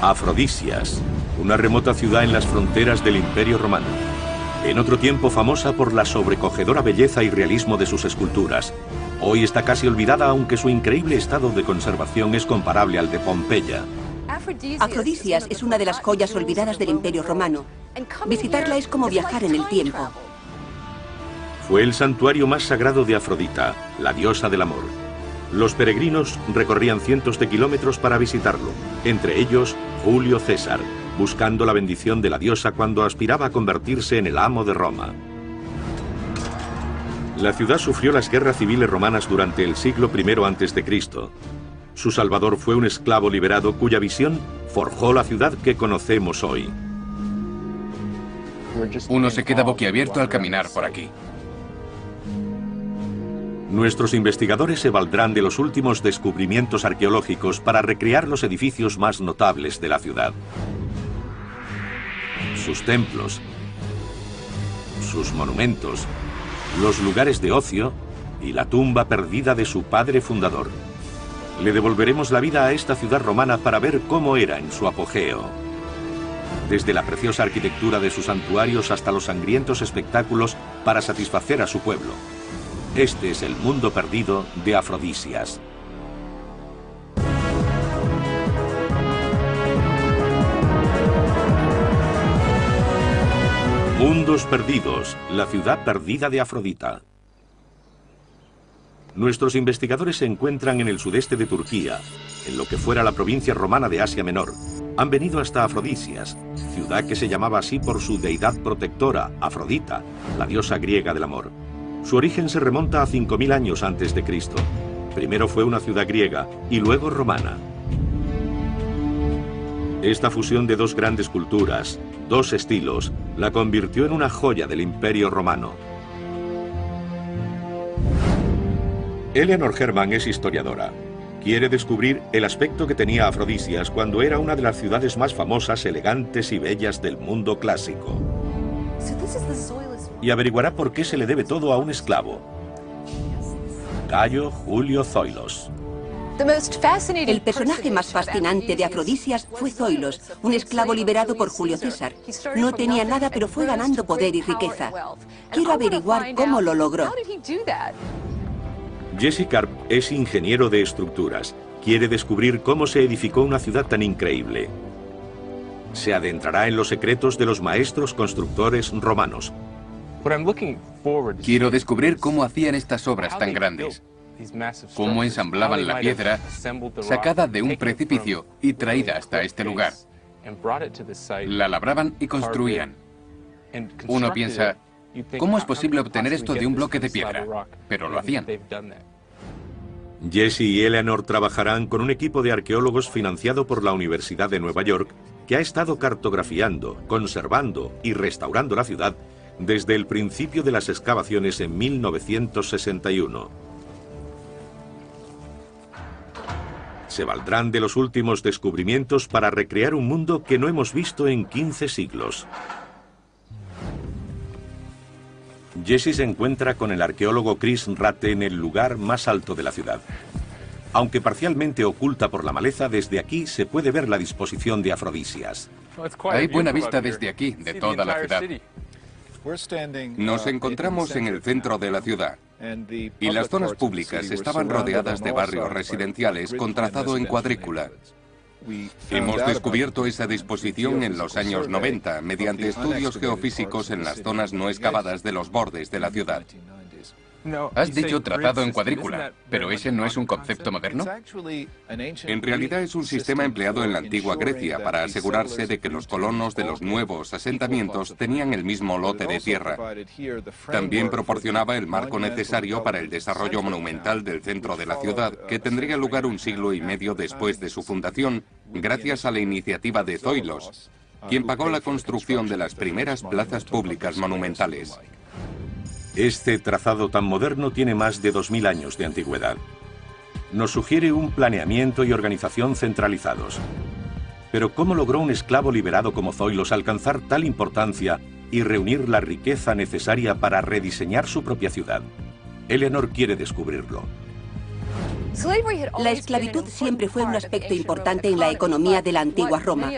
Afrodisias, una remota ciudad en las fronteras del Imperio Romano. En otro tiempo famosa por la sobrecogedora belleza y realismo de sus esculturas. Hoy está casi olvidada, aunque su increíble estado de conservación es comparable al de Pompeya. Afrodisias es una de las joyas olvidadas del Imperio Romano. Visitarla es como viajar en el tiempo. Fue el santuario más sagrado de Afrodita, la diosa del amor. Los peregrinos recorrían cientos de kilómetros para visitarlo, entre ellos Julio César, buscando la bendición de la diosa cuando aspiraba a convertirse en el amo de Roma. La ciudad sufrió las guerras civiles romanas durante el siglo I a.C. Su salvador fue un esclavo liberado cuya visión forjó la ciudad que conocemos hoy. Uno se queda boquiabierto al caminar por aquí. Nuestros investigadores se valdrán de los últimos descubrimientos arqueológicos para recrear los edificios más notables de la ciudad. Sus templos, sus monumentos, los lugares de ocio y la tumba perdida de su padre fundador. Le devolveremos la vida a esta ciudad romana para ver cómo era en su apogeo. Desde la preciosa arquitectura de sus santuarios hasta los sangrientos espectáculos para satisfacer a su pueblo. Este es el mundo perdido de Afrodisias. Mundos perdidos, la ciudad perdida de Afrodita. Nuestros investigadores se encuentran en el sudeste de Turquía, en lo que fuera la provincia romana de Asia Menor. Han venido hasta Afrodisias, ciudad que se llamaba así por su deidad protectora, Afrodita, la diosa griega del amor. Su origen se remonta a 5000 años antes de Cristo. Primero fue una ciudad griega y luego romana. Esta fusión de dos grandes culturas, dos estilos, la convirtió en una joya del Imperio Romano. Eleanor Herman es historiadora. Quiere descubrir el aspecto que tenía Afrodisias cuando era una de las ciudades más famosas, elegantes y bellas del mundo clásico. Y averiguará por qué se le debe todo a un esclavo, Gayo Julio Zoilos. El personaje más fascinante de Afrodisias fue Zoilos, un esclavo liberado por Julio César. No tenía nada, pero fue ganando poder y riqueza. Quiero averiguar cómo lo logró. Jesse Karp es ingeniero de estructuras. Quiere descubrir cómo se edificó una ciudad tan increíble. Se adentrará en los secretos de los maestros constructores romanos. Quiero descubrir cómo hacían estas obras tan grandes. Cómo ensamblaban la piedra sacada de un precipicio y traída hasta este lugar. La labraban y construían. Uno piensa, ¿cómo es posible obtener esto de un bloque de piedra? Pero lo hacían. Jesse y Eleanor trabajarán con un equipo de arqueólogos financiado por la Universidad de Nueva York que ha estado cartografiando, conservando y restaurando la ciudad desde el principio de las excavaciones en 1961. Se valdrán de los últimos descubrimientos para recrear un mundo que no hemos visto en 15 siglos. Jesse se encuentra con el arqueólogo Chris Rate en el lugar más alto de la ciudad. Aunque parcialmente oculta por la maleza, desde aquí se puede ver la disposición de Afrodisias. Hay buena vista desde aquí, de toda la ciudad. Nos encontramos en el centro de la ciudad y las zonas públicas estaban rodeadas de barrios residenciales con trazado en cuadrícula. Hemos descubierto esa disposición en los años 90 mediante estudios geofísicos en las zonas no excavadas de los bordes de la ciudad. Has dicho trazado en cuadrícula, pero ¿ese no es un concepto moderno? En realidad es un sistema empleado en la antigua Grecia para asegurarse de que los colonos de los nuevos asentamientos tenían el mismo lote de tierra. También proporcionaba el marco necesario para el desarrollo monumental del centro de la ciudad, que tendría lugar un siglo y medio después de su fundación, gracias a la iniciativa de Zoilos, quien pagó la construcción de las primeras plazas públicas monumentales. Este trazado tan moderno tiene más de 2000 años de antigüedad. Nos sugiere un planeamiento y organización centralizados. Pero ¿cómo logró un esclavo liberado como Zoilos alcanzar tal importancia y reunir la riqueza necesaria para rediseñar su propia ciudad? Eleanor quiere descubrirlo. La esclavitud siempre fue un aspecto importante en la economía de la antigua Roma,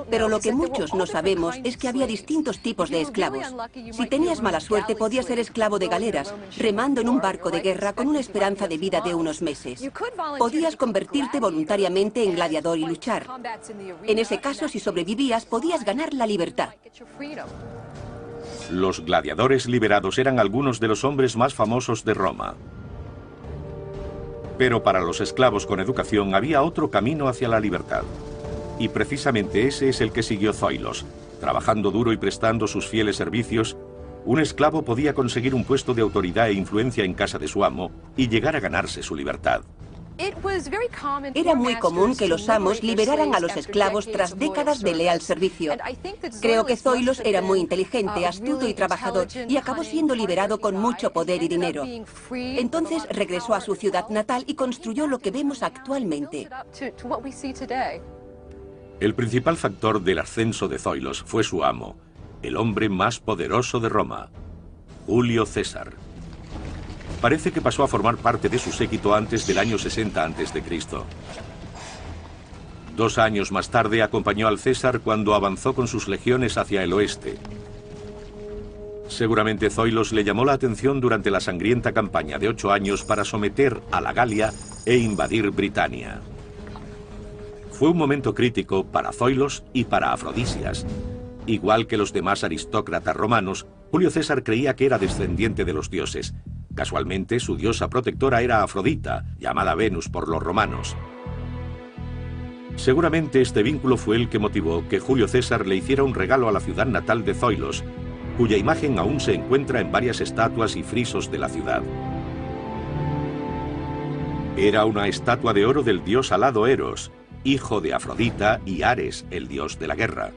pero lo que muchos no sabemos es que había distintos tipos de esclavos. Si tenías mala suerte, podías ser esclavo de galeras, remando en un barco de guerra con una esperanza de vida de unos meses. Podías convertirte voluntariamente en gladiador y luchar. En ese caso, si sobrevivías, podías ganar la libertad. Los gladiadores liberados eran algunos de los hombres más famosos de Roma. Pero para los esclavos con educación había otro camino hacia la libertad. Y precisamente ese es el que siguió Zoilos. Trabajando duro y prestando sus fieles servicios, un esclavo podía conseguir un puesto de autoridad e influencia en casa de su amo y llegar a ganarse su libertad. Era muy común que los amos liberaran a los esclavos tras décadas de leal servicio. Creo que Zoilos era muy inteligente, astuto y trabajador, y acabó siendo liberado con mucho poder y dinero. Entonces regresó a su ciudad natal y construyó lo que vemos actualmente. El principal factor del ascenso de Zoilos fue su amo, el hombre más poderoso de Roma, Julio César. Parece que pasó a formar parte de su séquito antes del año 60 a.C. 2 años más tarde acompañó al César cuando avanzó con sus legiones hacia el oeste. Seguramente Zoilos le llamó la atención durante la sangrienta campaña de 8 años para someter a la Galia e invadir Britania. Fue un momento crítico para Zoilos y para Afrodisias. Igual que los demás aristócratas romanos, Julio César creía que era descendiente de los dioses. Casualmente, su diosa protectora era Afrodita, llamada Venus por los romanos. Seguramente este vínculo fue el que motivó que Julio César le hiciera un regalo a la ciudad natal de Zoilos, cuya imagen aún se encuentra en varias estatuas y frisos de la ciudad. Era una estatua de oro del dios alado Eros, hijo de Afrodita y Ares, el dios de la guerra.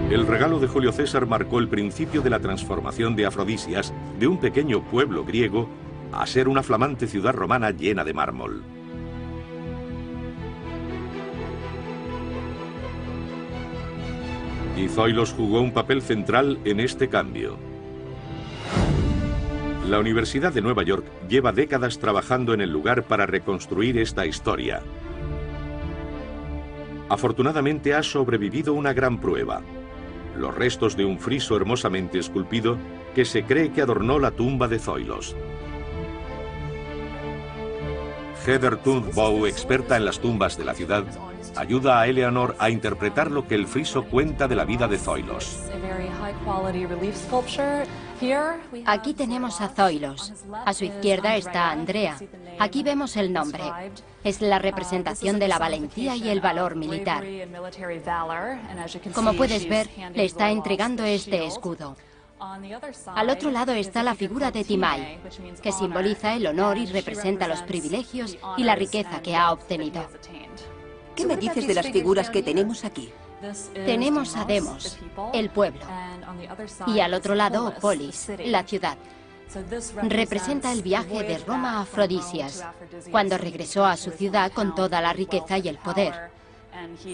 El regalo de Julio César marcó el principio de la transformación de Afrodisias de un pequeño pueblo griego a ser una flamante ciudad romana llena de mármol. Y Zoilos jugó un papel central en este cambio. La Universidad de Nueva York lleva décadas trabajando en el lugar para reconstruir esta historia. Afortunadamente ha sobrevivido una gran prueba: los restos de un friso hermosamente esculpido que se cree que adornó la tumba de Zoilos. Heather Turnbow, experta en las tumbas de la ciudad, ayuda a Eleanor a interpretar lo que el friso cuenta de la vida de Zoilos. Aquí tenemos a Zoilos. A su izquierda está Andrea. Aquí vemos el nombre. Es la representación de la valentía y el valor militar. Como puedes ver, le está entregando este escudo. Al otro lado está la figura de Timai, que simboliza el honor y representa los privilegios y la riqueza que ha obtenido. ¿Qué me dices de las figuras que tenemos aquí? Tenemos a Demos, el pueblo, y al otro lado Polis, la ciudad. Representa el viaje de Roma a Afrodisias, cuando regresó a su ciudad con toda la riqueza y el poder.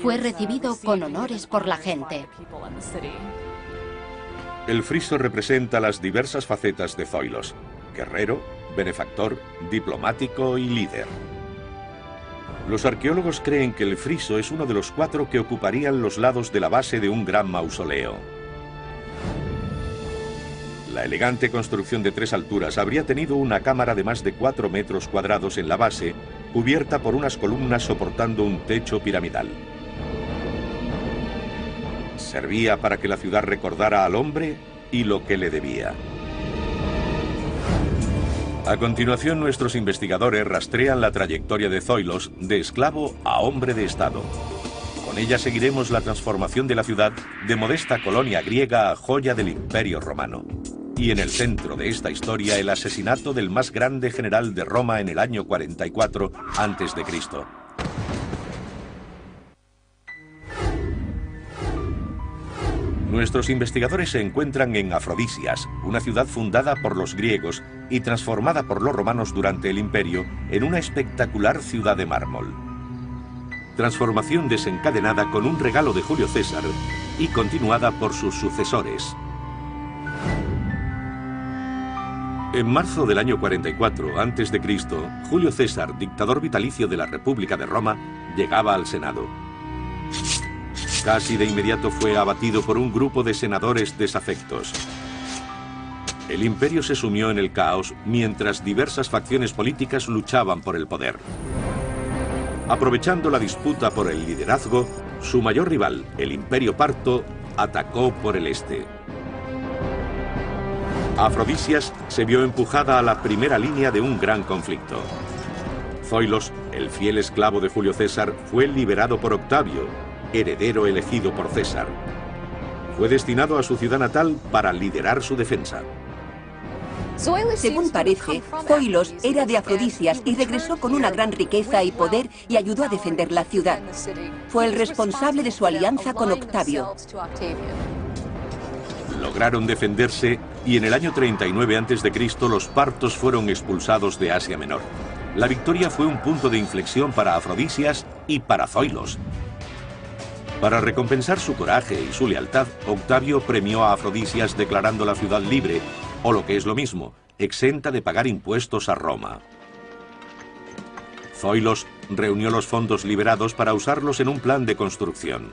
Fue recibido con honores por la gente. El friso representa las diversas facetas de Zoilos: guerrero, benefactor, diplomático y líder. Los arqueólogos creen que el friso es uno de los 4 que ocuparían los lados de la base de un gran mausoleo. La elegante construcción de 3 alturas habría tenido una cámara de más de 4 metros cuadrados en la base, cubierta por unas columnas soportando un techo piramidal. Servía para que la ciudad recordara al hombre y lo que le debía. A continuación, nuestros investigadores rastrean la trayectoria de Zoilos de esclavo a hombre de Estado. Con ella seguiremos la transformación de la ciudad de modesta colonia griega a joya del Imperio Romano. Y en el centro de esta historia, el asesinato del más grande general de Roma en el año 44 a.C. Nuestros investigadores se encuentran en Afrodisias, una ciudad fundada por los griegos y transformada por los romanos durante el Imperio en una espectacular ciudad de mármol. Transformación desencadenada con un regalo de Julio César y continuada por sus sucesores. En marzo del año 44 a.C., Julio César, dictador vitalicio de la República de Roma, llegaba al Senado. Casi de inmediato fue abatido por un grupo de senadores desafectos. El imperio se sumió en el caos mientras diversas facciones políticas luchaban por el poder. Aprovechando la disputa por el liderazgo, su mayor rival, el Imperio Parto, atacó por el este. Afrodisias se vio empujada a la primera línea de un gran conflicto. Zoilos, el fiel esclavo de Julio César, fue liberado por Octavio, heredero elegido por César. Fue destinado a su ciudad natal para liderar su defensa. Según parece, Zoilos era de Afrodisias y regresó con una gran riqueza y poder y ayudó a defender la ciudad. Fue el responsable de su alianza con Octavio. Lograron defenderse y en el año 39 a.C. los partos fueron expulsados de Asia Menor. La victoria fue un punto de inflexión para Afrodisias y para Zoilos. Para recompensar su coraje y su lealtad, Octavio premió a Afrodisias declarando la ciudad libre, o lo que es lo mismo, exenta de pagar impuestos a Roma. Zoilos reunió los fondos liberados para usarlos en un plan de construcción.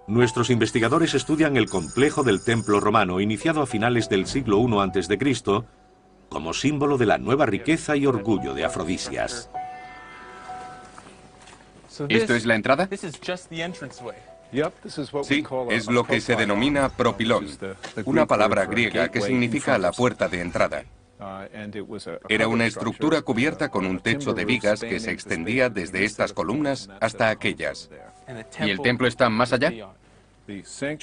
Nuestros investigadores estudian el complejo del templo romano iniciado a finales del siglo I a.C. como símbolo de la nueva riqueza y orgullo de Afrodisias. ¿Esto es la entrada? Sí, es lo que se denomina propilón, una palabra griega que significa la puerta de entrada. Era una estructura cubierta con un techo de vigas que se extendía desde estas columnas hasta aquellas. ¿Y el templo está más allá?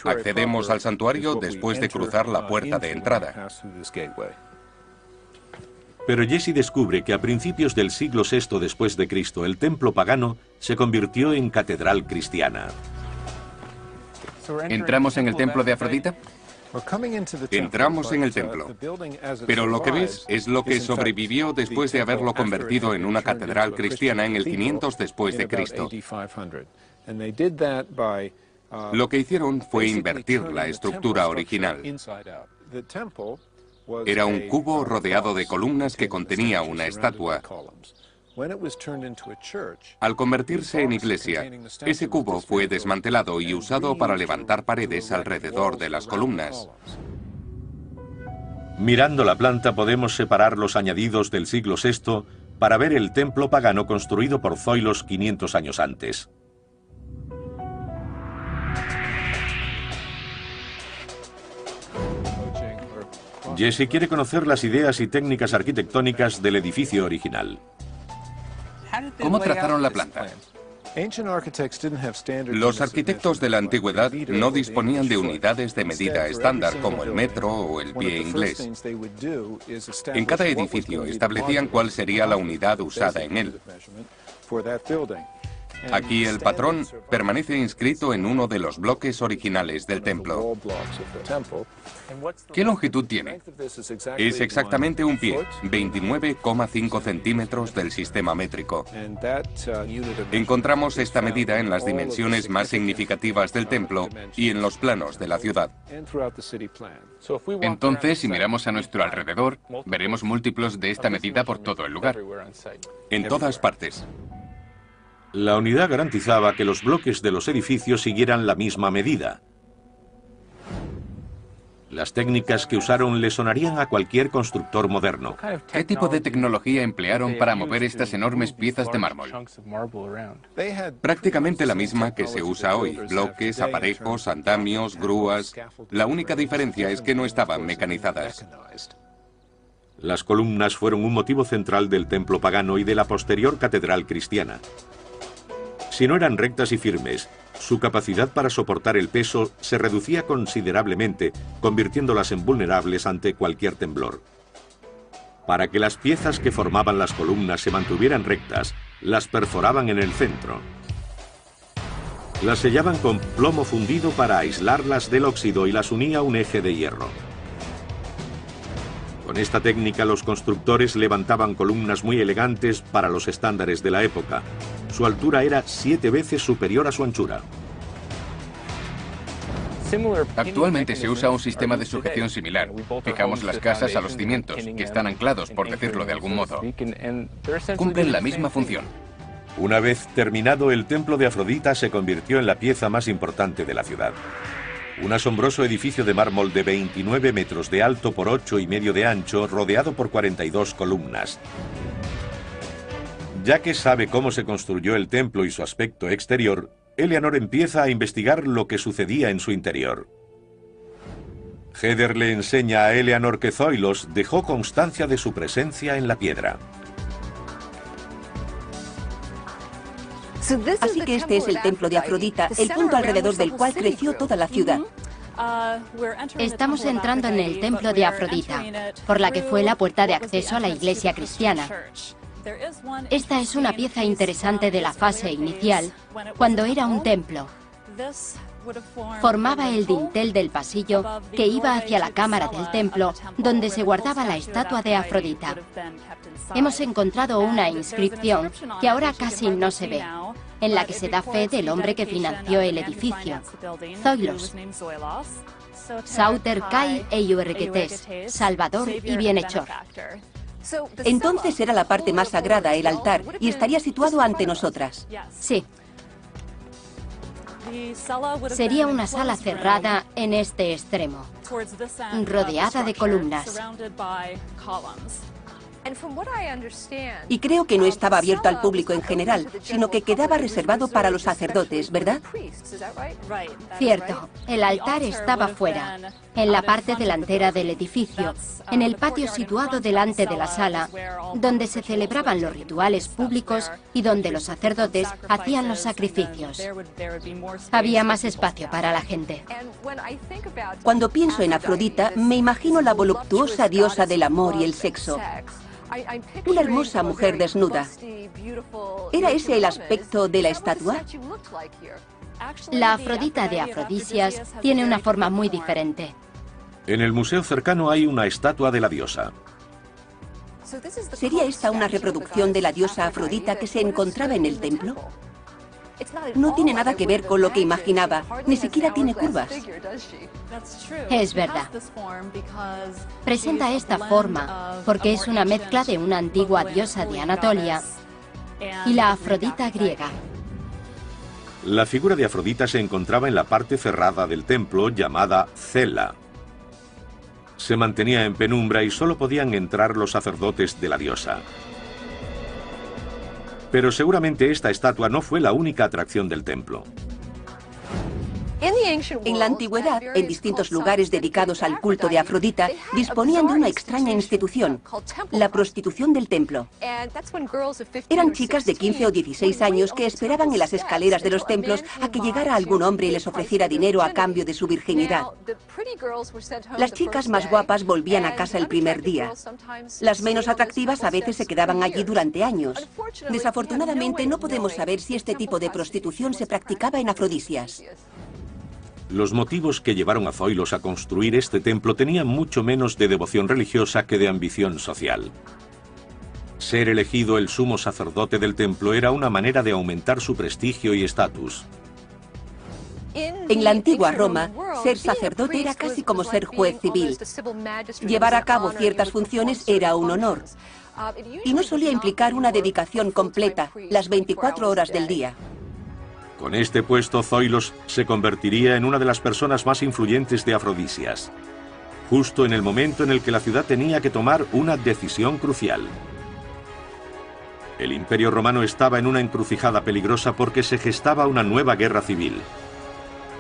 Accedemos al santuario después de cruzar la puerta de entrada. Pero Jesse descubre que a principios del siglo VI después de Cristo el templo pagano se convirtió en catedral cristiana. ¿Entramos en el templo de Afrodita? Entramos en el templo, pero lo que ves es lo que sobrevivió después de haberlo convertido en una catedral cristiana en el 500 después de Cristo. Lo que hicieron fue invertir la estructura original. Era un cubo rodeado de columnas que contenía una estatua. Al convertirse en iglesia, ese cubo fue desmantelado y usado para levantar paredes alrededor de las columnas. Mirando la planta podemos separar los añadidos del siglo VI para ver el templo pagano construido por Zoilos 500 años antes. Jesse quiere conocer las ideas y técnicas arquitectónicas del edificio original. ¿Cómo trazaron la planta? Los arquitectos de la antigüedad no disponían de unidades de medida estándar como el metro o el pie inglés. En cada edificio establecían cuál sería la unidad usada en él. Aquí el patrón permanece inscrito en uno de los bloques originales del templo. ¿Qué longitud tiene? Es exactamente un pie, 29,5 centímetros del sistema métrico. Encontramos esta medida en las dimensiones más significativas del templo y en los planos de la ciudad. Entonces, si miramos a nuestro alrededor, veremos múltiplos de esta medida por todo el lugar. En todas partes. La unidad garantizaba que los bloques de los edificios siguieran la misma medida. Las técnicas que usaron le sonarían a cualquier constructor moderno. ¿Qué tipo de tecnología emplearon para mover estas enormes piezas de mármol? Prácticamente la misma que se usa hoy. Bloques, aparejos, andamios, grúas. La única diferencia es que no estaban mecanizadas. Las columnas fueron un motivo central del templo pagano y de la posterior catedral cristiana. Si no eran rectas y firmes, su capacidad para soportar el peso se reducía considerablemente, convirtiéndolas en vulnerables ante cualquier temblor. Para que las piezas que formaban las columnas se mantuvieran rectas, las perforaban en el centro. Las sellaban con plomo fundido para aislarlas del óxido y las unía a un eje de hierro. Con esta técnica los constructores levantaban columnas muy elegantes para los estándares de la época. Su altura era 7 veces superior a su anchura. Actualmente se usa un sistema de sujeción similar. Fijamos las casas a los cimientos, que están anclados, por decirlo de algún modo. Cumplen la misma función. Una vez terminado, el templo de Afrodita se convirtió en la pieza más importante de la ciudad. Un asombroso edificio de mármol de 29 metros de alto por 8,5 de ancho, rodeado por 42 columnas. Ya que sabe cómo se construyó el templo y su aspecto exterior, Eleanor empieza a investigar lo que sucedía en su interior. Heather le enseña a Eleanor que Zoilos dejó constancia de su presencia en la piedra. Así que este es el templo de Afrodita, el punto alrededor del cual creció toda la ciudad. Estamos entrando en el templo de Afrodita, por la que fue la puerta de acceso a la iglesia cristiana. Esta es una pieza interesante de la fase inicial, cuando era un templo. Formaba el dintel del pasillo que iba hacia la cámara del templo, donde se guardaba la estatua de Afrodita. Hemos encontrado una inscripción que ahora casi no se ve, en la que se da fe del hombre que financió el edificio, Zoilos. Sauter Kai Euergetes, Salvador y Bienhechor. Entonces era la parte más sagrada, el altar, y estaría situado ante nosotras. Sí. Sería una sala cerrada en este extremo, rodeada de columnas. Y creo que no estaba abierto al público en general, sino que quedaba reservado para los sacerdotes, ¿verdad? Cierto, el altar estaba fuera, en la parte delantera del edificio, en el patio situado delante de la sala, donde se celebraban los rituales públicos y donde los sacerdotes hacían los sacrificios. Había más espacio para la gente. Cuando pienso en Afrodita, me imagino la voluptuosa diosa del amor y el sexo. Una hermosa mujer desnuda. ¿Era ese el aspecto de la estatua? La Afrodita de Afrodisias tiene una forma muy diferente. En el museo cercano hay una estatua de la diosa. ¿Sería esta una reproducción de la diosa Afrodita que se encontraba en el templo? No tiene nada que ver con lo que imaginaba, ni siquiera tiene curvas. Es verdad. Presenta esta forma porque es una mezcla de una antigua diosa de Anatolia y la Afrodita griega. La figura de Afrodita se encontraba en la parte cerrada del templo llamada cela. Se mantenía en penumbra y solo podían entrar los sacerdotes de la diosa. Pero seguramente esta estatua no fue la única atracción del templo. En la antigüedad, en distintos lugares dedicados al culto de Afrodita, disponían de una extraña institución, la prostitución del templo. Eran chicas de 15 o 16 años que esperaban en las escaleras de los templos a que llegara algún hombre y les ofreciera dinero a cambio de su virginidad. Las chicas más guapas volvían a casa el primer día. Las menos atractivas a veces se quedaban allí durante años. Desafortunadamente, no podemos saber si este tipo de prostitución se practicaba en Afrodisias. Los motivos que llevaron a Zoilos a construir este templo tenían mucho menos de devoción religiosa que de ambición social. Ser elegido el sumo sacerdote del templo era una manera de aumentar su prestigio y estatus. En la antigua Roma, ser sacerdote era casi como ser juez civil. Llevar a cabo ciertas funciones era un honor. Y no solía implicar una dedicación completa, las 24 horas del día. Con este puesto, Zoilos se convertiría en una de las personas más influyentes de Afrodisias, justo en el momento en el que la ciudad tenía que tomar una decisión crucial. El Imperio Romano estaba en una encrucijada peligrosa porque se gestaba una nueva guerra civil.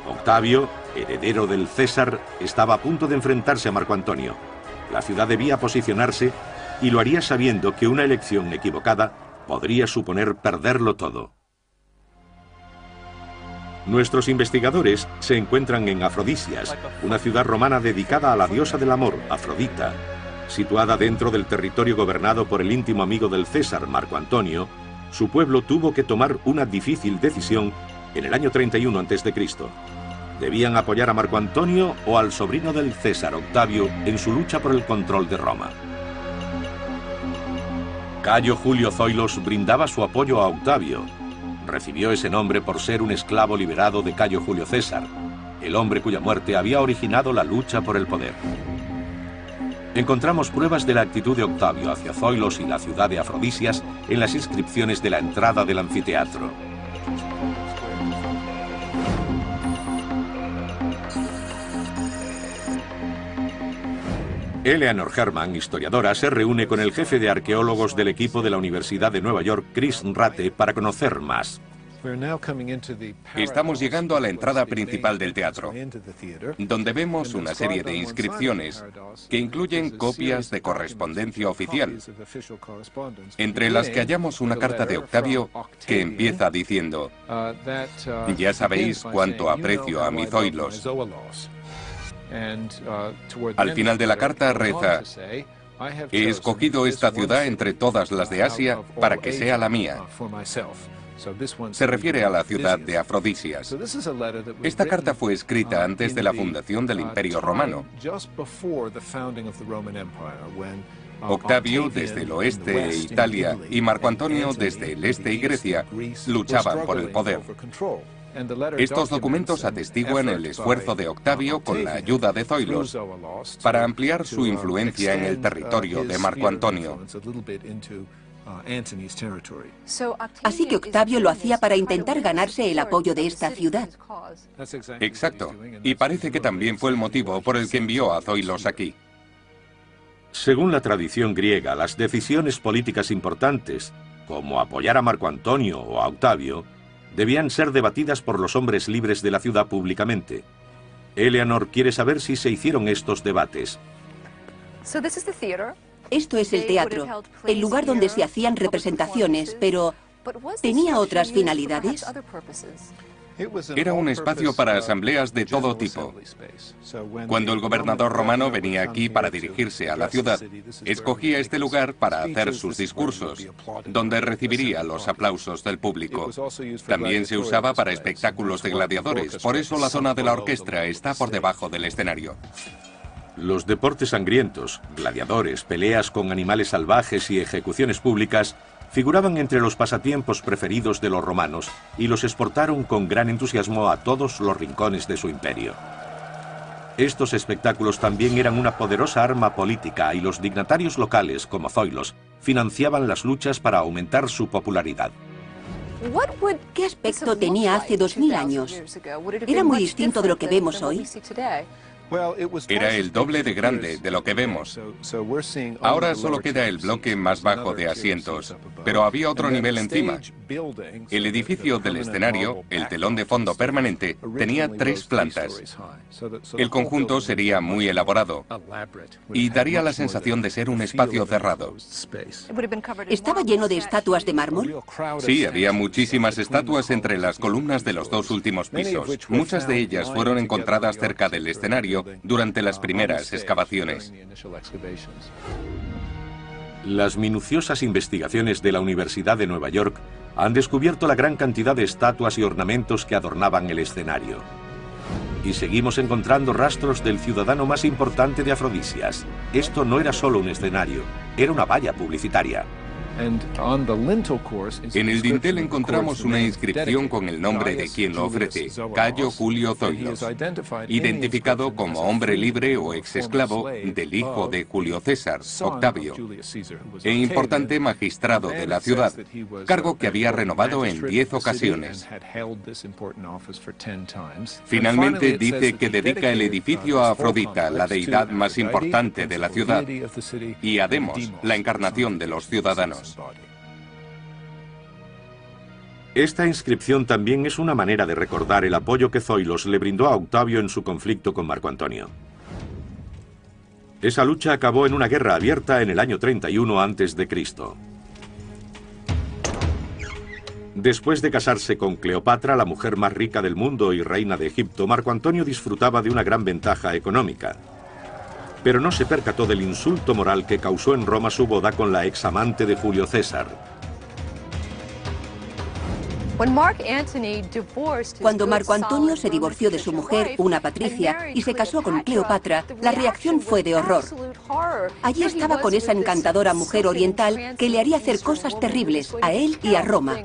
Octavio, heredero del César, estaba a punto de enfrentarse a Marco Antonio. La ciudad debía posicionarse y lo haría sabiendo que una elección equivocada podría suponer perderlo todo. Nuestros investigadores se encuentran en Afrodisias, una ciudad romana dedicada a la diosa del amor, Afrodita. Situada dentro del territorio gobernado por el íntimo amigo del César, Marco Antonio, su pueblo tuvo que tomar una difícil decisión en el año 31 a.C. ¿Debían apoyar a Marco Antonio o al sobrino del César, Octavio, en su lucha por el control de Roma? Cayo Julio Zoilos brindaba su apoyo a Octavio. Recibió ese nombre por ser un esclavo liberado de Cayo Julio César. el hombre cuya muerte había originado la lucha por el poder. Encontramos pruebas de la actitud de Octavio hacia Zoilos y la ciudad de Afrodisias en las inscripciones de la entrada del anfiteatro. Eleanor Herman, historiadora, se reúne con el jefe de arqueólogos del equipo de la Universidad de Nueva York, Chris Rate, para conocer más. Estamos llegando a la entrada principal del teatro, donde vemos una serie de inscripciones que incluyen copias de correspondencia oficial, entre las que hallamos una carta de Octavio que empieza diciendo: ya sabéis cuánto aprecio a mi Zoilos. Al final de la carta reza: he escogido esta ciudad entre todas las de Asia para que sea la mía. Se refiere a la ciudad de Afrodisias. Esta carta fue escrita antes de la fundación del Imperio Romano. Octavio desde el oeste e Italia y Marco Antonio desde el este y Grecia luchaban por el poder. Estos documentos atestiguan el esfuerzo de Octavio con la ayuda de Zoilos para ampliar su influencia en el territorio de Marco Antonio. Así que Octavio lo hacía para intentar ganarse el apoyo de esta ciudad. Exacto. Y parece que también fue el motivo por el que envió a Zoilos aquí. Según la tradición griega, las decisiones políticas importantes, como apoyar a Marco Antonio o a Octavio, debían ser debatidas por los hombres libres de la ciudad públicamente. Eleanor quiere saber si se hicieron estos debates. Esto es el teatro, el lugar donde se hacían representaciones, pero ¿tenía otras finalidades? Era un espacio para asambleas de todo tipo. Cuando el gobernador romano venía aquí para dirigirse a la ciudad, escogía este lugar para hacer sus discursos, donde recibiría los aplausos del público. También se usaba para espectáculos de gladiadores, por eso la zona de la orquesta está por debajo del escenario. Los deportes sangrientos, gladiadores, peleas con animales salvajes y ejecuciones públicas figuraban entre los pasatiempos preferidos de los romanos y los exportaron con gran entusiasmo a todos los rincones de su imperio. Estos espectáculos también eran una poderosa arma política y los dignatarios locales, como Zoilos, financiaban las luchas para aumentar su popularidad. ¿Qué aspecto tenía hace 2000 años? ¿Era muy distinto de lo que vemos hoy? Era el doble de grande de lo que vemos. Ahora solo queda el bloque más bajo de asientos, pero había otro nivel encima. El edificio del escenario, el telón de fondo permanente, tenía 3 plantas. El conjunto sería muy elaborado y daría la sensación de ser un espacio cerrado. ¿Estaba lleno de estatuas de mármol? Sí, había muchísimas estatuas entre las columnas de los 2 últimos pisos. Muchas de ellas fueron encontradas cerca del escenario durante las primeras excavaciones. Las minuciosas investigaciones de la Universidad de Nueva York han descubierto la gran cantidad de estatuas y ornamentos que adornaban el escenario. Y seguimos encontrando rastros del ciudadano más importante de Afrodisias. Esto no era solo un escenario, era una valla publicitaria. En el dintel encontramos una inscripción con el nombre de quien lo ofrece, Cayo Julio Zoilos, identificado como hombre libre o exesclavo del hijo de Julio César, Octavio, e importante magistrado de la ciudad, cargo que había renovado en 10 ocasiones. Finalmente dice que dedica el edificio a Afrodita, la deidad más importante de la ciudad, y a Demos, la encarnación de los ciudadanos. Esta inscripción también es una manera de recordar el apoyo que Zoilos le brindó a Octavio en su conflicto con Marco Antonio. Esa lucha acabó en una guerra abierta en el año 31 a.C. Después de casarse con Cleopatra, la mujer más rica del mundo y reina de Egipto, Marco Antonio disfrutaba de una gran ventaja económica. Pero no se percató del insulto moral que causó en Roma su boda con la examante de Julio César. Cuando Marco Antonio se divorció de su mujer, una patricia, y se casó con Cleopatra, la reacción fue de horror. Allí estaba con esa encantadora mujer oriental que le haría hacer cosas terribles a él y a Roma.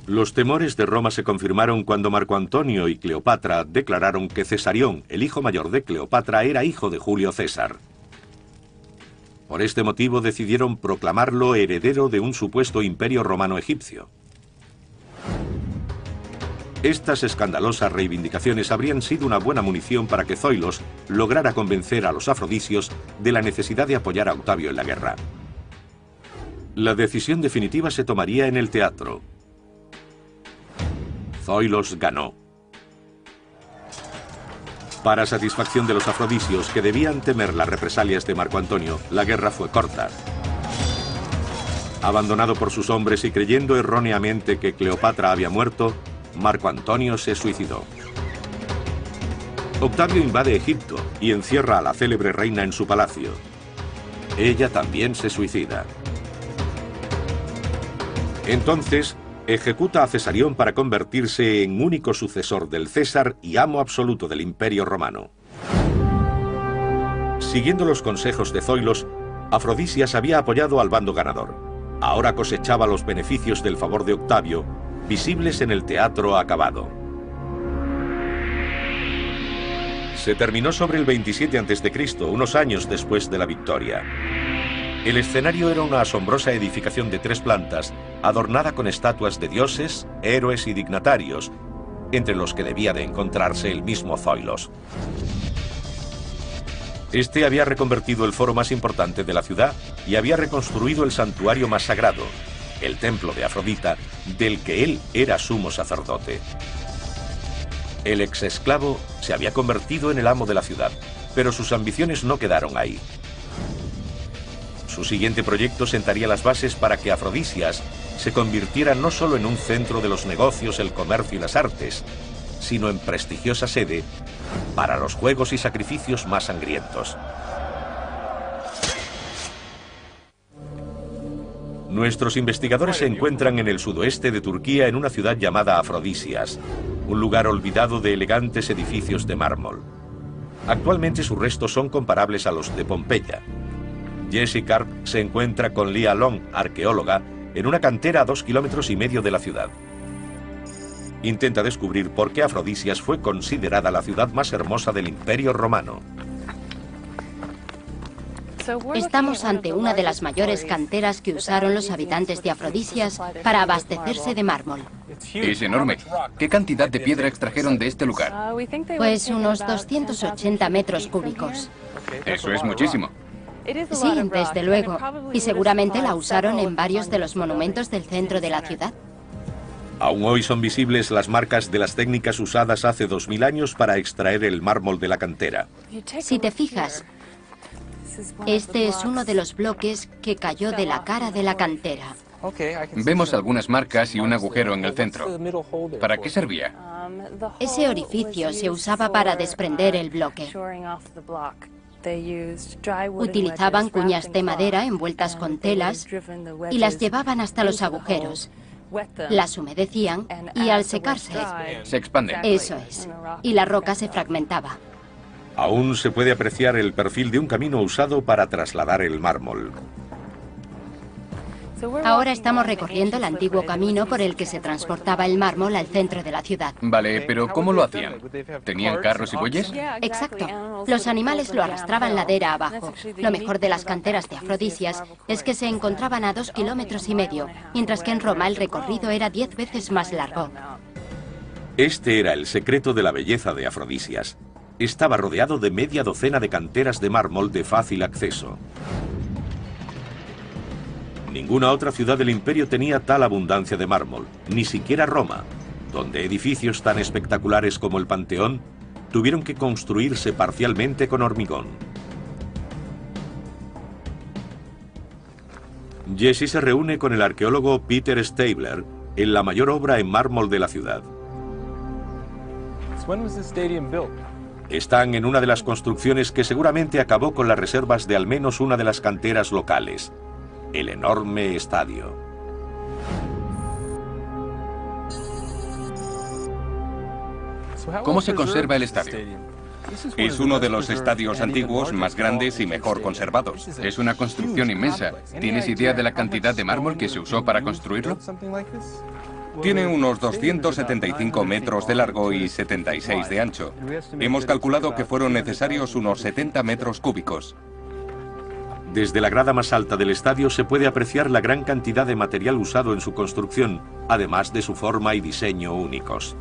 Los temores de Roma se confirmaron cuando Marco Antonio y Cleopatra declararon que Cesarión, el hijo mayor de Cleopatra, era hijo de Julio César. Por este motivo decidieron proclamarlo heredero de un supuesto imperio romano-egipcio. Estas escandalosas reivindicaciones habrían sido una buena munición para que Zoilos lograra convencer a los afrodisios de la necesidad de apoyar a Octavio en la guerra. La decisión definitiva se tomaría en el teatro. Zoilos ganó. Para satisfacción de los afrodisios, que debían temer las represalias de Marco Antonio, la guerra fue corta. Abandonado por sus hombres y creyendo erróneamente que Cleopatra había muerto, Marco Antonio se suicidó. Octavio invade Egipto y encierra a la célebre reina en su palacio. Ella también se suicida. Entonces, ejecuta a Cesarión para convertirse en único sucesor del César y amo absoluto del Imperio Romano. Siguiendo los consejos de Zoilos, Afrodisias había apoyado al bando ganador. Ahora cosechaba los beneficios del favor de Octavio, visibles en el teatro acabado. Se terminó sobre el 27 a.C., unos años después de la victoria. El escenario era una asombrosa edificación de 3 plantas, adornada con estatuas de dioses, héroes y dignatarios, entre los que debía de encontrarse el mismo Zoilos. Este había reconvertido el foro más importante de la ciudad y había reconstruido el santuario más sagrado, el templo de Afrodita, del que él era sumo sacerdote. El exesclavo se había convertido en el amo de la ciudad, pero sus ambiciones no quedaron ahí. Su siguiente proyecto sentaría las bases para que Afrodisias se convirtiera no solo en un centro de los negocios, el comercio y las artes, sino en prestigiosa sede para los juegos y sacrificios más sangrientos. Nuestros investigadores se encuentran en el sudoeste de Turquía en una ciudad llamada Afrodisias, un lugar olvidado de elegantes edificios de mármol. Actualmente sus restos son comparables a los de Pompeya. Jesse Karp se encuentra con Lia Long, arqueóloga, en una cantera a 2,5 kilómetros de la ciudad. Intenta descubrir por qué Afrodisias fue considerada la ciudad más hermosa del Imperio Romano. Estamos ante una de las mayores canteras que usaron los habitantes de Afrodisias para abastecerse de mármol. Es enorme. ¿Qué cantidad de piedra extrajeron de este lugar? Pues unos 280 metros cúbicos. Eso es muchísimo. Sí, desde luego. Y seguramente la usaron en varios de los monumentos del centro de la ciudad. Aún hoy son visibles las marcas de las técnicas usadas hace 2000 años para extraer el mármol de la cantera. Si te fijas, este es uno de los bloques que cayó de la cara de la cantera. Vemos algunas marcas y un agujero en el centro. ¿Para qué servía? Ese orificio se usaba para desprender el bloque. Utilizaban cuñas de madera envueltas con telas y las llevaban hasta los agujeros. Las humedecían y al secarse se expanden. Eso es. Y la roca se fragmentaba. Aún se puede apreciar el perfil de un camino usado para trasladar el mármol. Ahora estamos recorriendo el antiguo camino por el que se transportaba el mármol al centro de la ciudad. Vale, pero ¿cómo lo hacían? ¿Tenían carros y bueyes? Exacto. Los animales lo arrastraban ladera abajo. Lo mejor de las canteras de Afrodisias es que se encontraban a 2,5 kilómetros, mientras que en Roma el recorrido era 10 veces más largo. Este era el secreto de la belleza de Afrodisias. Estaba rodeado de media docena de canteras de mármol de fácil acceso. Ninguna otra ciudad del imperio tenía tal abundancia de mármol, ni siquiera Roma, donde edificios tan espectaculares como el Panteón tuvieron que construirse parcialmente con hormigón. Jesse se reúne con el arqueólogo Peter Stabler en la mayor obra en mármol de la ciudad. Están en una de las construcciones que seguramente acabó con las reservas de al menos una de las canteras locales. El enorme estadio. ¿Cómo se conserva el estadio? Es uno de los estadios antiguos más grandes y mejor conservados. Es una construcción inmensa. ¿Tienes idea de la cantidad de mármol que se usó para construirlo? Tiene unos 275 metros de largo y 76 de ancho. Hemos calculado que fueron necesarios unos 70 metros cúbicos. Desde la grada más alta del estadio se puede apreciar la gran cantidad de material usado en su construcción, además de su forma y diseño únicos.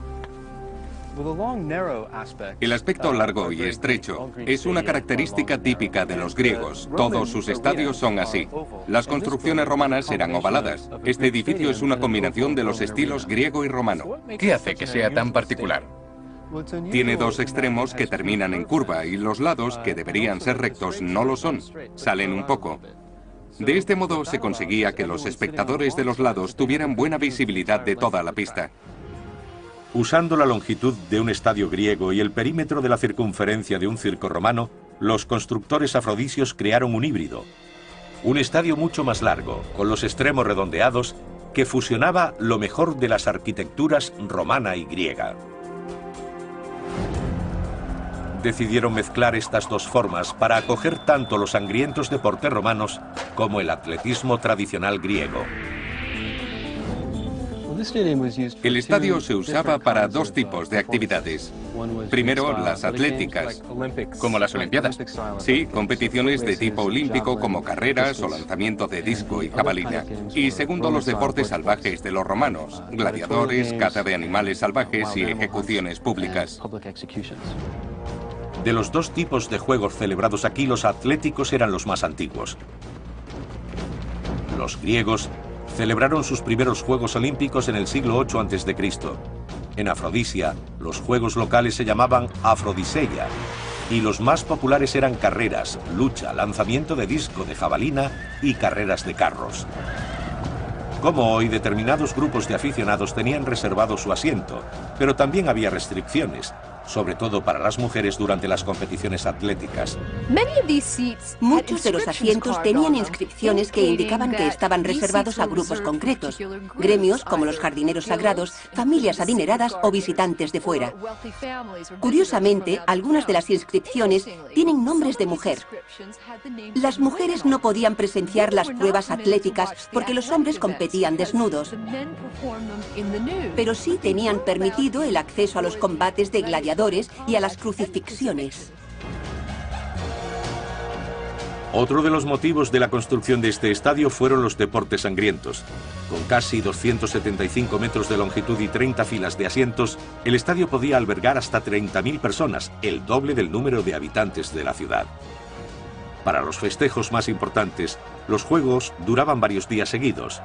El aspecto largo y estrecho es una característica típica de los griegos. Todos sus estadios son así. Las construcciones romanas eran ovaladas. Este edificio es una combinación de los estilos griego y romano. ¿Qué hace que sea tan particular? Tiene dos extremos que terminan en curva y los lados, que deberían ser rectos, no lo son. Salen un poco. De este modo se conseguía que los espectadores de los lados tuvieran buena visibilidad de toda la pista. Usando la longitud de un estadio griego y el perímetro de la circunferencia de un circo romano, los constructores afrodisios crearon un híbrido. Un estadio mucho más largo, con los extremos redondeados, que fusionaba lo mejor de las arquitecturas romana y griega. Decidieron mezclar estas dos formas para acoger tanto los sangrientos deportes romanos como el atletismo tradicional griego. El estadio se usaba para dos tipos de actividades. Primero, las atléticas. Como las Olimpiadas. Sí, competiciones de tipo olímpico como carreras o lanzamiento de disco y jabalina. Y segundo, los deportes salvajes de los romanos, gladiadores, caza de animales salvajes y ejecuciones públicas. De los dos tipos de juegos celebrados aquí, los atléticos eran los más antiguos. Los griegos celebraron sus primeros Juegos Olímpicos en el siglo VIII a.C. En Afrodisia, los juegos locales se llamaban Afrodiseia, y los más populares eran carreras, lucha, lanzamiento de disco de jabalina y carreras de carros. Como hoy, determinados grupos de aficionados tenían reservado su asiento, pero también había restricciones, sobre todo para las mujeres durante las competiciones atléticas. Muchos de los asientos tenían inscripciones que indicaban que estaban reservados a grupos concretos, gremios como los jardineros sagrados, familias adineradas o visitantes de fuera. Curiosamente, algunas de las inscripciones tienen nombres de mujer. Las mujeres no podían presenciar las pruebas atléticas porque los hombres competían desnudos, pero sí tenían permitido el acceso a los combates de gladiadores y a las crucifixiones. Otro de los motivos de la construcción de este estadio fueron los deportes sangrientos. Con casi 275 metros de longitud y 30 filas de asientos, el estadio podía albergar hasta 30.000 personas, el doble del número de habitantes de la ciudad. Para los festejos más importantes, los juegos duraban varios días seguidos.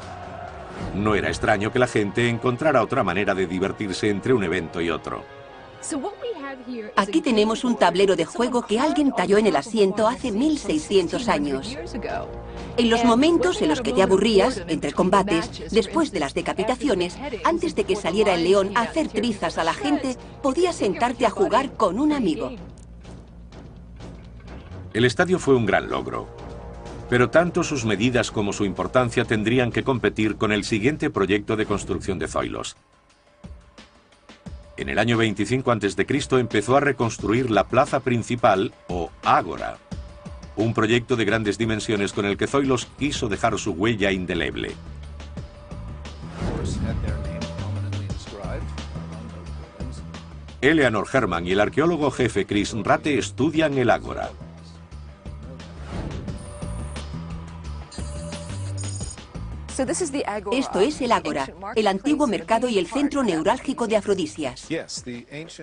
No era extraño que la gente encontrara otra manera de divertirse entre un evento y otro. Aquí tenemos un tablero de juego que alguien talló en el asiento hace 1600 años. En los momentos en los que te aburrías, entre combates, después de las decapitaciones, antes de que saliera el león a hacer trizas a la gente, podías sentarte a jugar con un amigo. El estadio fue un gran logro, pero tanto sus medidas como su importancia tendrían que competir con el siguiente proyecto de construcción de Zoilos. En el año 25 a.C. empezó a reconstruir la plaza principal, o ágora, un proyecto de grandes dimensiones con el que Zoilos quiso dejar su huella indeleble. Eleanor Herman y el arqueólogo jefe Chris Rate estudian el ágora. Esto es el ágora, el antiguo mercado y el centro neurálgico de Afrodisias.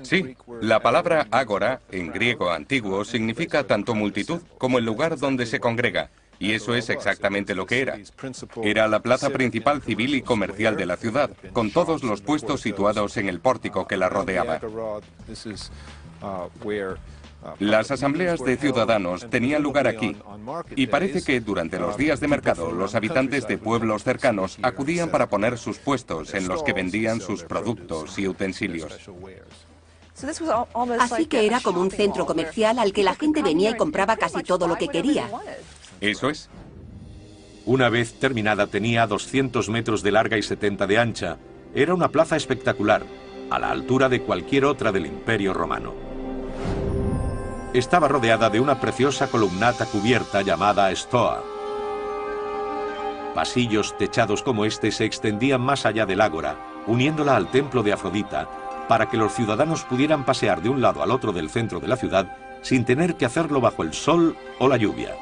Sí, la palabra ágora, en griego antiguo, significa tanto multitud como el lugar donde se congrega. Y eso es exactamente lo que era. Era la plaza principal civil y comercial de la ciudad, con todos los puestos situados en el pórtico que la rodeaba. Las asambleas de ciudadanos tenían lugar aquí, y parece que durante los días de mercado los habitantes de pueblos cercanos acudían para poner sus puestos en los que vendían sus productos y utensilios. Así que era como un centro comercial al que la gente venía y compraba casi todo lo que quería. Eso es. Una vez terminada tenía 200 metros de larga y 70 de ancha. Era una plaza espectacular, a la altura de cualquier otra del Imperio Romano. Estaba rodeada de una preciosa columnata cubierta llamada Stoa. Pasillos techados como este se extendían más allá del ágora uniéndola al templo de Afrodita, para que los ciudadanos pudieran pasear de un lado al otro del centro de la ciudad sin tener que hacerlo bajo el sol o la lluvia.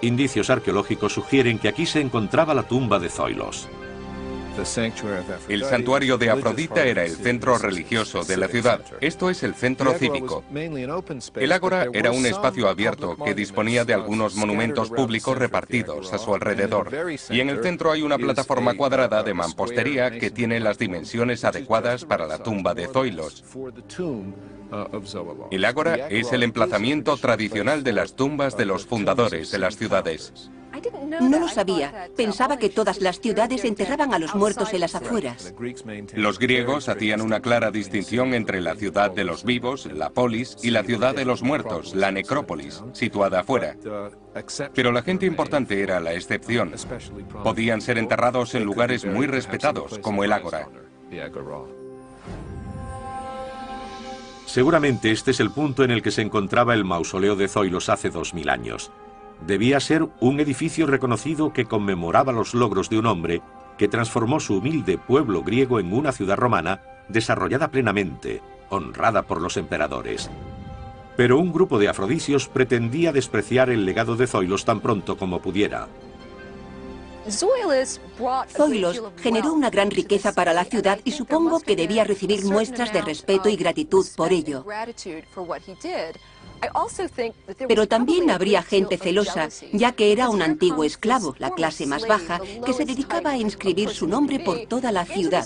Indicios arqueológicos sugieren que aquí se encontraba la tumba de Zoilos. El santuario de Afrodita era el centro religioso de la ciudad. Esto es el centro cívico. El ágora era un espacio abierto que disponía de algunos monumentos públicos repartidos a su alrededor. Y en el centro hay una plataforma cuadrada de mampostería que tiene las dimensiones adecuadas para la tumba de Zoilos. El ágora es el emplazamiento tradicional de las tumbas de los fundadores de las ciudades. No lo sabía. Pensaba que todas las ciudades enterraban a los muertos en las afueras. Los griegos hacían una clara distinción entre la ciudad de los vivos, la polis, y la ciudad de los muertos, la necrópolis, situada afuera. Pero la gente importante era la excepción. Podían ser enterrados en lugares muy respetados, como el ágora. Seguramente este es el punto en el que se encontraba el mausoleo de Zoilos hace 2000 años. Debía ser un edificio reconocido que conmemoraba los logros de un hombre que transformó su humilde pueblo griego en una ciudad romana desarrollada plenamente, honrada por los emperadores. Pero un grupo de afrodisios pretendía despreciar el legado de Zoilos tan pronto como pudiera. Zoilos generó una gran riqueza para la ciudad y supongo que debía recibir muestras de respeto y gratitud por ello. Pero también habría gente celosa, ya que era un antiguo esclavo, la clase más baja, que se dedicaba a inscribir su nombre por toda la ciudad.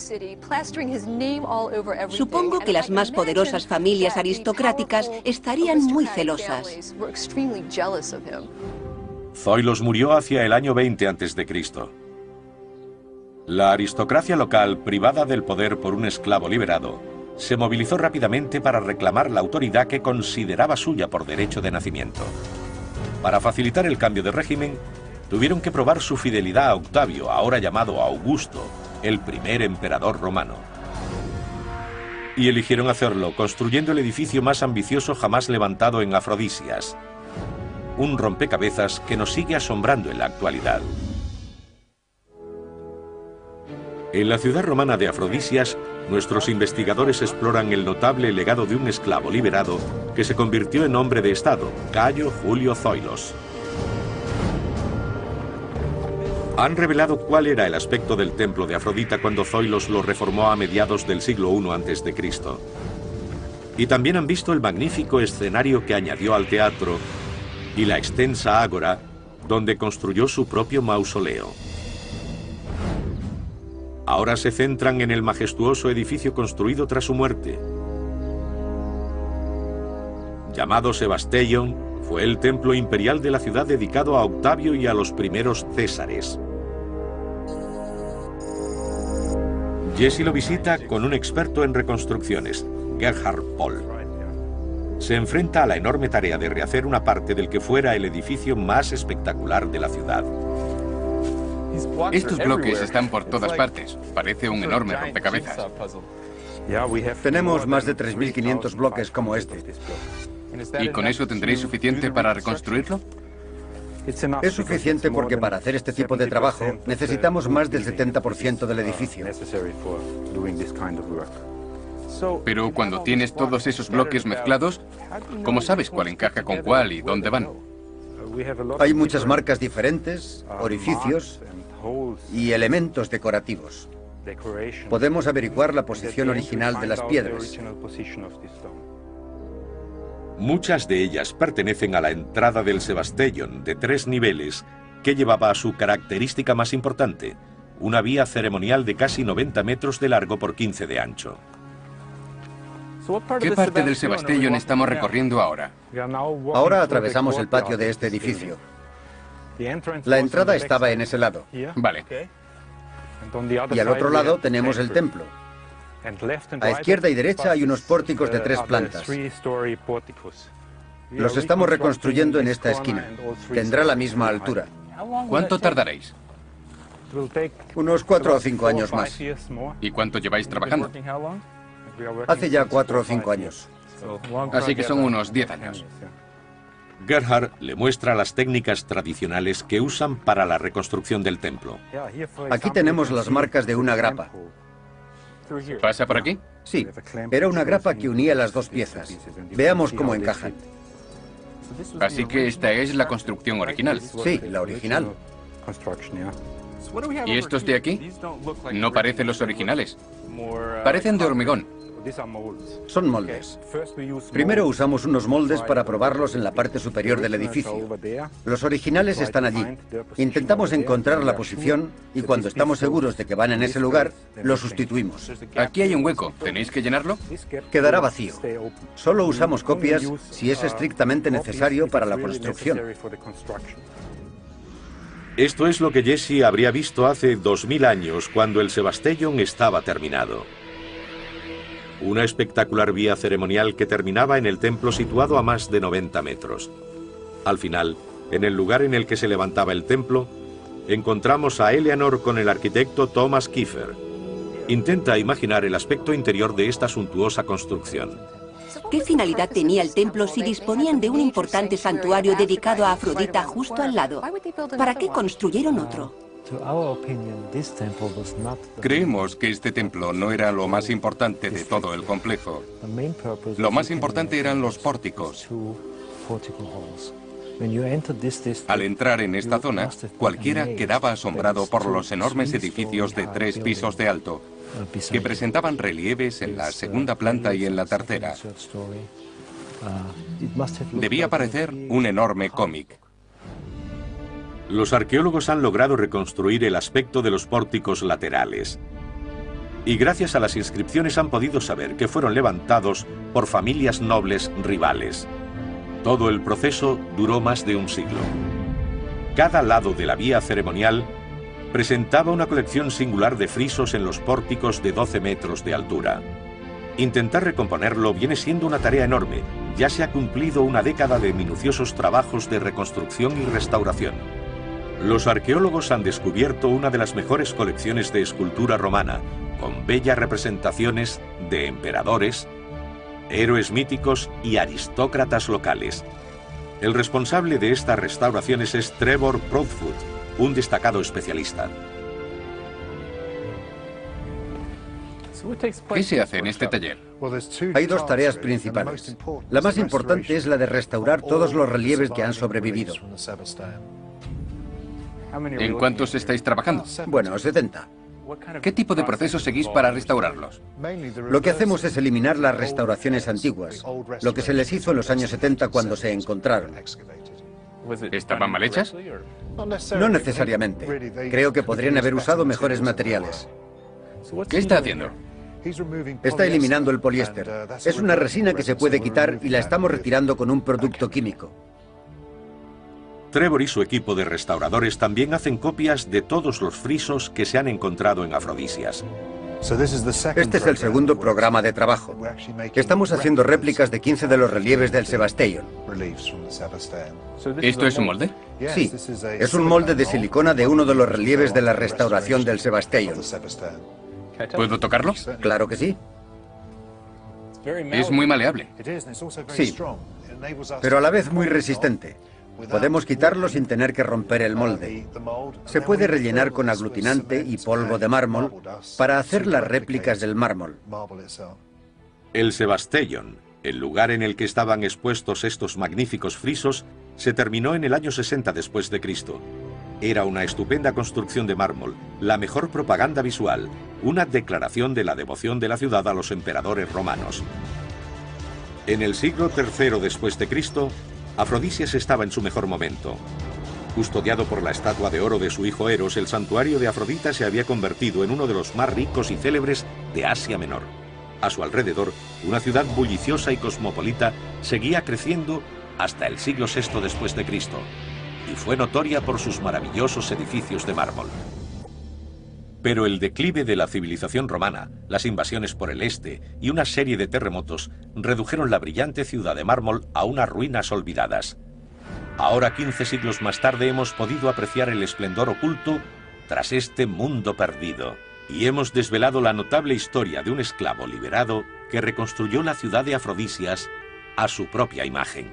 Supongo que las más poderosas familias aristocráticas estarían muy celosas. Zoilos murió hacia el año 20 a.C. La aristocracia local, privada del poder por un esclavo liberado, se movilizó rápidamente para reclamar la autoridad que consideraba suya por derecho de nacimiento. Para facilitar el cambio de régimen, tuvieron que probar su fidelidad a Octavio, ahora llamado Augusto, el primer emperador romano. Y eligieron hacerlo construyendo el edificio más ambicioso jamás levantado en Afrodisias. Un rompecabezas que nos sigue asombrando en la actualidad. En la ciudad romana de Afrodisias, nuestros investigadores exploran el notable legado de un esclavo liberado que se convirtió en hombre de Estado, Cayo Julio Zoilos. Han revelado cuál era el aspecto del templo de Afrodita cuando Zoilos lo reformó a mediados del siglo I a.C. Y también han visto el magnífico escenario que añadió al teatro y la extensa ágora donde construyó su propio mausoleo. Ahora se centran en el majestuoso edificio construido tras su muerte. Llamado Sebasteion, fue el templo imperial de la ciudad dedicado a Octavio y a los primeros Césares. Jesse lo visita con un experto en reconstrucciones, Gerhard Pohl. Se enfrenta a la enorme tarea de rehacer una parte del que fuera el edificio más espectacular de la ciudad. Estos bloques están por todas partes. Parece un enorme rompecabezas. Tenemos más de 3.500 bloques como este. ¿Y con eso tendréis suficiente para reconstruirlo? Es suficiente porque para hacer este tipo de trabajo necesitamos más del 70% del edificio. Pero cuando tienes todos esos bloques mezclados, ¿cómo sabes cuál encaja con cuál y dónde van? Hay muchas marcas diferentes, orificios y elementos decorativos. Podemos averiguar la posición original de las piedras. Muchas de ellas pertenecen a la entrada del Sebasteion de 3 niveles que llevaba a su característica más importante, una vía ceremonial de casi 90 metros de largo por 15 de ancho. ¿Qué parte del Sebasteion estamos recorriendo ahora? Ahora atravesamos el patio de este edificio. La entrada estaba en ese lado. Vale. Y al otro lado tenemos el templo. A izquierda y derecha hay unos pórticos de 3 plantas. Los estamos reconstruyendo en esta esquina. Tendrá la misma altura. ¿Cuánto tardaréis? Unos 4 o 5 años más. ¿Y cuánto lleváis trabajando? Hace ya 4 o 5 años. Así que son unos 10 años. Gerhard le muestra las técnicas tradicionales que usan para la reconstrucción del templo. Aquí tenemos las marcas de una grapa. ¿Pasa por aquí? Sí, era una grapa que unía las dos piezas. Veamos cómo encajan. Así que esta es la construcción original. Sí, la original. ¿Y estos de aquí? No parecen los originales. Parecen de hormigón. Son moldes. Primero usamos unos moldes para probarlos en la parte superior del edificio. Los originales están allí. Intentamos encontrar la posición y cuando estamos seguros de que van en ese lugar, los sustituimos. Aquí hay un hueco. ¿Tenéis que llenarlo? Quedará vacío. Solo usamos copias si es estrictamente necesario para la construcción. Esto es lo que Jesse habría visto hace 2000 años cuando el Sebastellón estaba terminado. Una espectacular vía ceremonial que terminaba en el templo situado a más de 90 metros. Al final, en el lugar en el que se levantaba el templo, encontramos a Eleanor con el arquitecto Thomas Kiefer. Intenta imaginar el aspecto interior de esta suntuosa construcción. ¿Qué finalidad tenía el templo si disponían de un importante santuario dedicado a Afrodita justo al lado? ¿Para qué construyeron otro? Creemos que este templo no era lo más importante de todo el complejo. Lo más importante eran los pórticos. Al entrar en esta zona, cualquiera quedaba asombrado por los enormes edificios de 3 pisos de alto, que presentaban relieves en la segunda planta y en la tercera. Debía parecer un enorme cómic. Los arqueólogos han logrado reconstruir el aspecto de los pórticos laterales. Y gracias a las inscripciones han podido saber que fueron levantados por familias nobles rivales. Todo el proceso duró más de un siglo. Cada lado de la vía ceremonial presentaba una colección singular de frisos en los pórticos de 12 metros de altura. Intentar recomponerlo viene siendo una tarea enorme. Ya se ha cumplido una década de minuciosos trabajos de reconstrucción y restauración. Los arqueólogos han descubierto una de las mejores colecciones de escultura romana, con bellas representaciones de emperadores, héroes míticos y aristócratas locales. El responsable de estas restauraciones es Trevor Proudfoot, un destacado especialista. ¿Qué se hace en este taller? Hay dos tareas principales. La más importante es la de restaurar todos los relieves que han sobrevivido. ¿En cuántos estáis trabajando? Bueno, 70. ¿Qué tipo de proceso seguís para restaurarlos? Lo que hacemos es eliminar las restauraciones antiguas, lo que se les hizo en los años 70 cuando se encontraron. ¿Estaban mal hechas? No necesariamente. Creo que podrían haber usado mejores materiales. ¿Qué está haciendo? Está eliminando el poliéster. Es una resina que se puede quitar y la estamos retirando con un producto químico. Trevor y su equipo de restauradores también hacen copias de todos los frisos que se han encontrado en Afrodisias. Este es el segundo programa de trabajo. Estamos haciendo réplicas de 15 de los relieves del Sebastellón. ¿Esto es un molde? Sí, es un molde de silicona de uno de los relieves de la restauración del Sebastellón. ¿Puedo tocarlo? Claro que sí. Es muy maleable. Sí, pero a la vez muy resistente. Podemos quitarlo sin tener que romper el molde. Se puede rellenar con aglutinante y polvo de mármol para hacer las réplicas del mármol. El Sebastellón, el lugar en el que estaban expuestos estos magníficos frisos, se terminó en el año 60 después de Cristo. Era una estupenda construcción de mármol, la mejor propaganda visual, una declaración de la devoción de la ciudad a los emperadores romanos. En el siglo III después de Cristo, Afrodisias estaba en su mejor momento. Custodiado por la estatua de oro de su hijo Eros, el santuario de Afrodita se había convertido en uno de los más ricos y célebres de Asia Menor. A su alrededor, una ciudad bulliciosa y cosmopolita seguía creciendo hasta el siglo VI después de Cristo, y fue notoria por sus maravillosos edificios de mármol. Pero el declive de la civilización romana, las invasiones por el este y una serie de terremotos redujeron la brillante ciudad de mármol a unas ruinas olvidadas. Ahora, 15 siglos más tarde, hemos podido apreciar el esplendor oculto tras este mundo perdido. Y hemos desvelado la notable historia de un esclavo liberado que reconstruyó la ciudad de Afrodisias a su propia imagen.